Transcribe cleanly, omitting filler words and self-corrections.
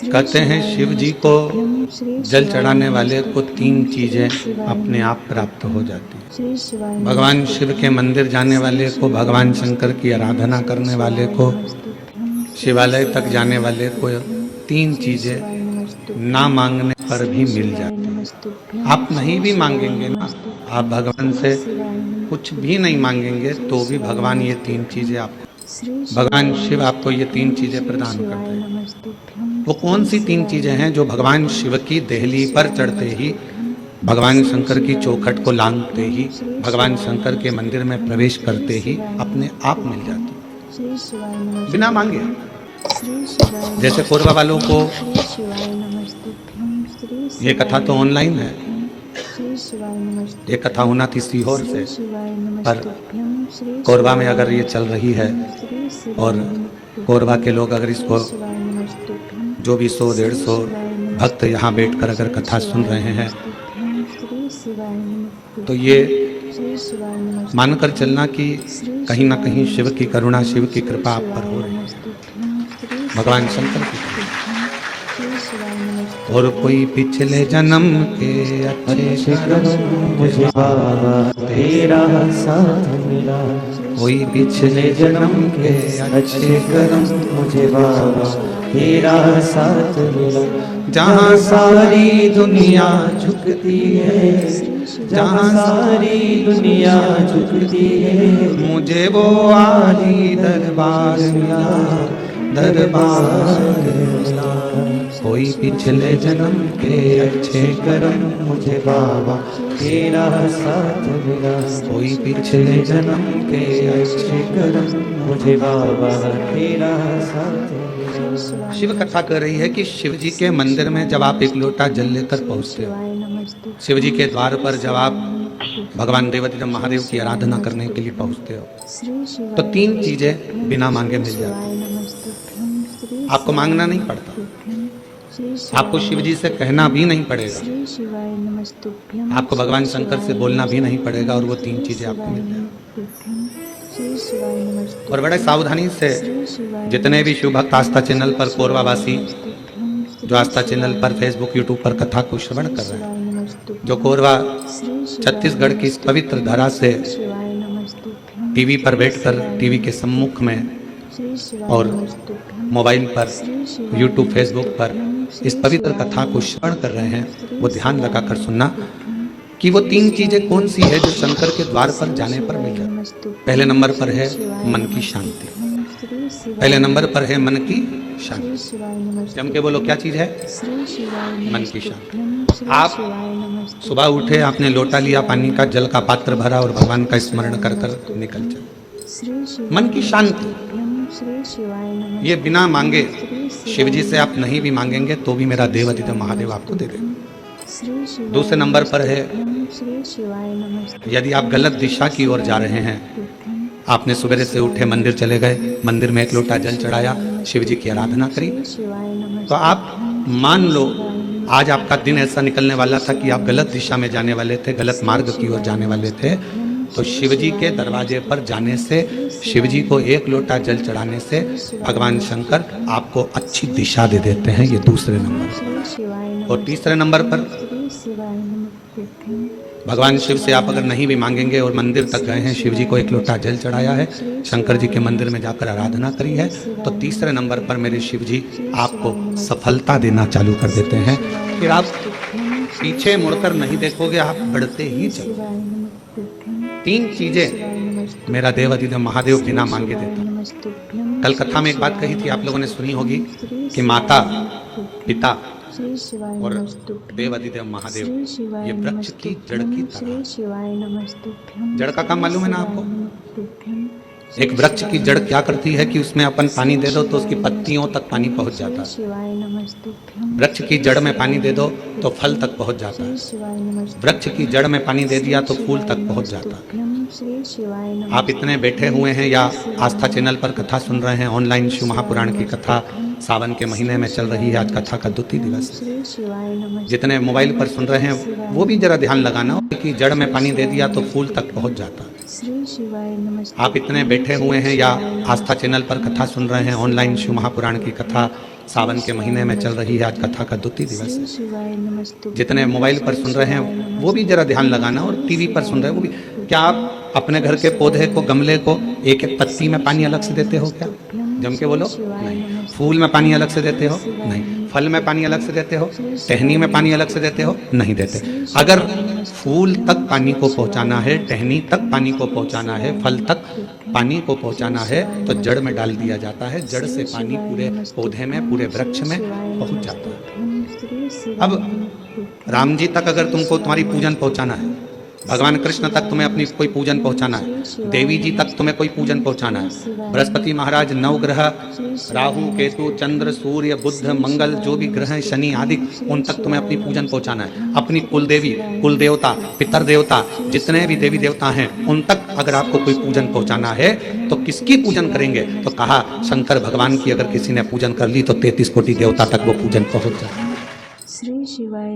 कहते हैं शिव जी को जल चढ़ाने वाले को 3 चीजें अपने आप प्राप्त हो जाती है। भगवान शिव के मंदिर जाने वाले को, भगवान शंकर की आराधना करने वाले को, शिवालय तक जाने वाले को 3 चीजें ना मांगने पर भी मिल जाती है। आप नहीं भी मांगेंगे ना, आप भगवान से कुछ भी नहीं मांगेंगे तो भी भगवान ये 3 चीजें आपको, भगवान शिव आपको ये 3 चीजें प्रदान करते हैं। वो कौन सी 3 चीजें हैं जो भगवान शिव की देहली पर चढ़ते ही, भगवान शंकर की चौखट को लांघते ही, भगवान शंकर के मंदिर में प्रवेश करते ही अपने आप मिल जाती, बिना मांगे। जैसे कोरबा वालों को ये कथा तो ऑनलाइन है, ये कथा होना थी सीहोर से, पर कोरबा में अगर ये चल रही है और कोरबा के लोग अगर इसको जो भी 100-150 भक्त यहाँ बैठकर अगर कथा सुन रहे हैं तो ये मानकर चलना कि कहीं ना कहीं शिव की करुणा, शिव की कृपा आप पर हो रही है, भगवान शंकर की कृपा। और कोई पिछले जन्म के अच्छे कर्म मुझे बाबा तेरा साथ मिला, कोई पिछले जन्म के अच्छे कर्म मुझे बाबा तेरा साथ मिला। जहाँ सारी दुनिया झुकती है, जहाँ सारी दुनिया झुकती है, मुझे वो आली दरबार मिला, दरबार मिला। कोई पिछले जन्म के अच्छे कर्म मुझे बाबा तेरा साथ मिला, कोई पिछले जन्म के अच्छे कर्म मुझे बाबा तेरा साथ मिला। शिव कथा कर रही है कि शिव जी के मंदिर में जब आप एक लोटा जल लेकर पहुंचते हो, शिव जी के द्वार पर जब आप भगवान देवाधिदेव महादेव की आराधना करने के लिए पहुंचते हो तो 3 चीजें बिना मांगे मिल जाती, आपको मांगना नहीं पड़ता, आपको शिव जी से कहना भी नहीं पड़ेगा, आपको भगवान शंकर से बोलना भी नहीं पड़ेगा और वो 3 चीजें आपको मिल जाएंगी। और बड़े सावधानी से जितने भी शिव भक्त आस्था चैनल पर, कोरबावासी जो आस्था चैनल पर, फेसबुक, यूट्यूब पर कथा को श्रवण कर रहे हैं, जो कोरबा छत्तीसगढ़ की इस पवित्र धरा से टीवी पर बैठकर, टीवी के सम्मुख में और मोबाइल पर, यूट्यूब, फेसबुक पर इस पवित्र कथा को श्रवण कर रहे हैं, वो ध्यान लगाकर सुनना कि वो 3 चीजें कौन सी है जो शंकर के द्वार पर जाने पर मिल जाती। पहले नंबर पर है मन की शांति, पहले नंबर पर है मन की शांति। जम के बोलो, क्या चीज है? मन की शांति। आप सुबह उठे, आपने लोटा लिया पानी का, जल का पात्र भरा और भगवान का स्मरण कर कर निकल चले, मन की शांति। ये बिना मांगे, शिव जी से आप नहीं भी मांगेंगे तो भी मेरा देवाधिदेव महादेव आपको दे देंगे। दूसरे नंबर पर है यदि आप गलत दिशा की ओर जा रहे हैं, आपने सवेरे से उठे, मंदिर चले गए, मंदिर में एक लोटा जल चढ़ाया, शिव जी की आराधना करी, तो आप मान लो आज आपका दिन ऐसा निकलने वाला था कि आप गलत दिशा में जाने वाले थे, गलत मार्ग की ओर जाने वाले थे, तो शिव जी के दरवाजे पर जाने से, शिव जी को एक लोटा जल चढ़ाने से भगवान शंकर आपको अच्छी दिशा दे देते हैं। ये दूसरे नंबर। और तीसरे नंबर पर भगवान शिव से आप अगर नहीं भी मांगेंगे और मंदिर तक गए हैं, शिव जी को एक लोटा जल चढ़ाया है, शंकर जी के मंदिर में जाकर आराधना करी है, तो तीसरे नंबर पर मेरे शिव जी आपको सफलता देना चालू कर देते हैं। फिर आप पीछे मुड़कर नहीं देखोगे, आप बढ़ते ही चलो। 3 चीजें मेरा देवाधिदेव महादेव बिना मांगे देता। कल कथा में एक बात कही थी, आप लोगों ने सुनी होगी कि माता, पिता और देवाधिदेव महादेव ये वृक्ष की जड़ की तरह। जड़ का काम मालूम है ना आपको? एक वृक्ष की जड़ क्या करती है कि उसमें अपन पानी दे दो तो उसकी पत्तियों तक पानी पहुंच जाता है। वृक्ष की जड़ में पानी दे दो तो फल तक पहुंच जाता है। वृक्ष की जड़ में पानी दे दिया तो फूल तक पहुंच जाता है। आप इतने बैठे हुए हैं या आस्था चैनल पर कथा सुन रहे हैं, ऑनलाइन शिव महापुराण की कथा सावन के महीने में चल रही है, आज कथा का 2 दिवस है। जितने मोबाइल पर सुन रहे हैं वो भी जरा ध्यान लगाना कि जड़ में पानी दे दिया तो फूल तक पहुंच जाता है। आप इतने बैठे हुए हैं या आस्था चैनल पर कथा सुन रहे हैं, ऑनलाइन शिव महापुराण की कथा सावन के महीने में चल रही है, आज कथा का द्वितीय दिवस श्री है। शिवाय नमस्तु। जितने मोबाइल पर सुन रहे हैं वो भी जरा ध्यान लगाना, और टीवी पर सुन रहे हैं वो भी। क्या आप अपने घर के पौधे को, गमले को एक एक पत्ती में पानी अलग से देते हो क्या? जम के बोलो। नहीं। फूल में पानी अलग से देते हो? नहीं। फल में पानी अलग से देते हो? टहनी में पानी अलग से देते हो? नहीं देते। अगर फूल तक पानी को पहुंचाना है, टहनी तक पानी को पहुंचाना है, फल तक पानी को पहुंचाना है, तो जड़ में डाल दिया जाता है। जड़ से पानी पूरे पौधे में, पूरे वृक्ष में पहुंच जाता है। अब राम जी तक अगर तुमको तुम्हारी पूजन पहुंचाना है, भगवान कृष्ण तक तुम्हें अपनी कोई पूजन पहुंचाना है, देवी जी तक तुम्हें कोई पूजन पहुंचाना है, बृहस्पति महाराज, नवग्रह, राहु, केतु, चंद्र, सूर्य, बुध, मंगल, जो भी ग्रह हैं, शनि आदि, उन तक तुम्हें अपनी पूजन पहुंचाना है। अपनी कुल देवी, कुल देवता, पितर देवता, जितने भी देवी देवता हैं, उन तक अगर आपको कोई पूजन पहुंचाना है तो किसकी पूजन करेंगे? तो कहा शंकर भगवान की अगर किसी ने पूजन कर ली तो 33 कोटि देवता तक वो पूजन पहुंच जाए। श्री शिवाय।